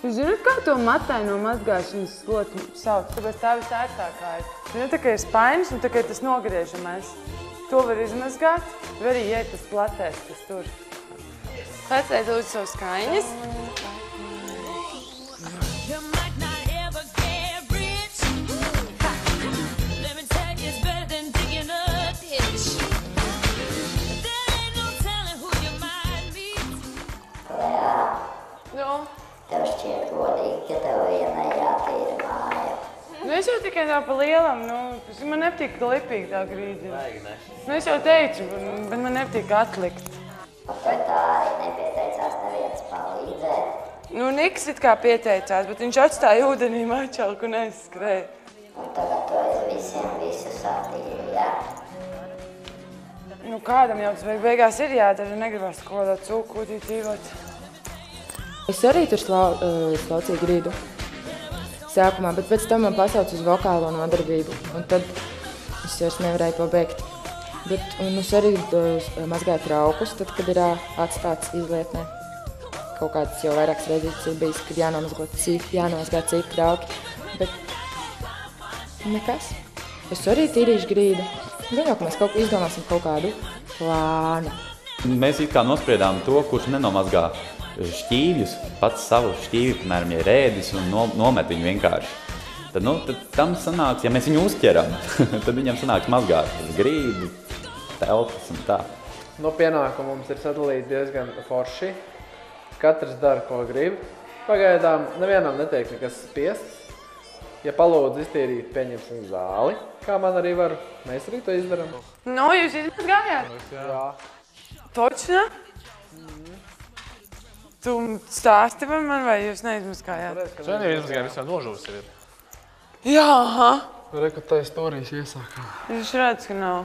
Jūs zināt, kā to mataino mazgāšanas slotu sauc? Tāpēc tā visērtākā ir. Ziniet, tā kā ir spainis un tā kā tas nogriežamais. To var izmazgāt, vai arī iet tas platēs, kas tur. Pēcēt lūdzu savus kaiņas. Tev šķiet godīgi, ka tev vienai jātīra māja. Es jau tikai tā pa lielam, man nepatīk lipīgi tā grīda. Es jau teicu, bet man nepatīk atlikt. Vai tā arī nepieteicās neviens palīdzēt? Niks it kā pieteicās, bet viņš atstāja ūdenī mačalku un aizskrēja. Un tagad tu aiz visiem visu satīri, jā? Kādam jau tas beigās ir jādara, negribas kaut kādā cūkūtī dzīvot. Es arī tur slaucīju grīdu sākumā, bet pēc tam man pasauc uz vokālo nodarbību, un tad es vairs nevarēju pabeigt. Un es arī mazgāju traukus, tad, kad ir atstāts izlietnē. Kaut kāds jau vairākas reizes ir bijis, kad jānomazgā citi trauki, bet nekas. Es arī tīrīšu grīdu. Gan jau, ka mēs izdomāsim kaut kādu plānu. Mēs it kā nospriedām to, kurš nenomazgā šķīvjus, pats savu šķīvi, piemēram, ja rēdis un nomet viņu vienkārši. Tad tam sanāks, ja mēs viņu uzķeram, tad viņam sanāks mazgāt grīdu, telpas un tā. Pienākumi mums ir sadalīti diezgan forši. Katrs dara, ko grib. Pagaidām nevienam netiek nekas spiests. Ja palūdzu iztīrīt, pieņemsim zāli, kā man arī var, mēs arī to izdaram. Jūs izmazgājāt? Jā. Točna? Tu stāsti par man, vai jūs neizmazgājāt? Sen jau izmazgājām, visām nožūs ir. Jā, aha. Re, ka tā istorijas iesākā. Es redzu, ka nav.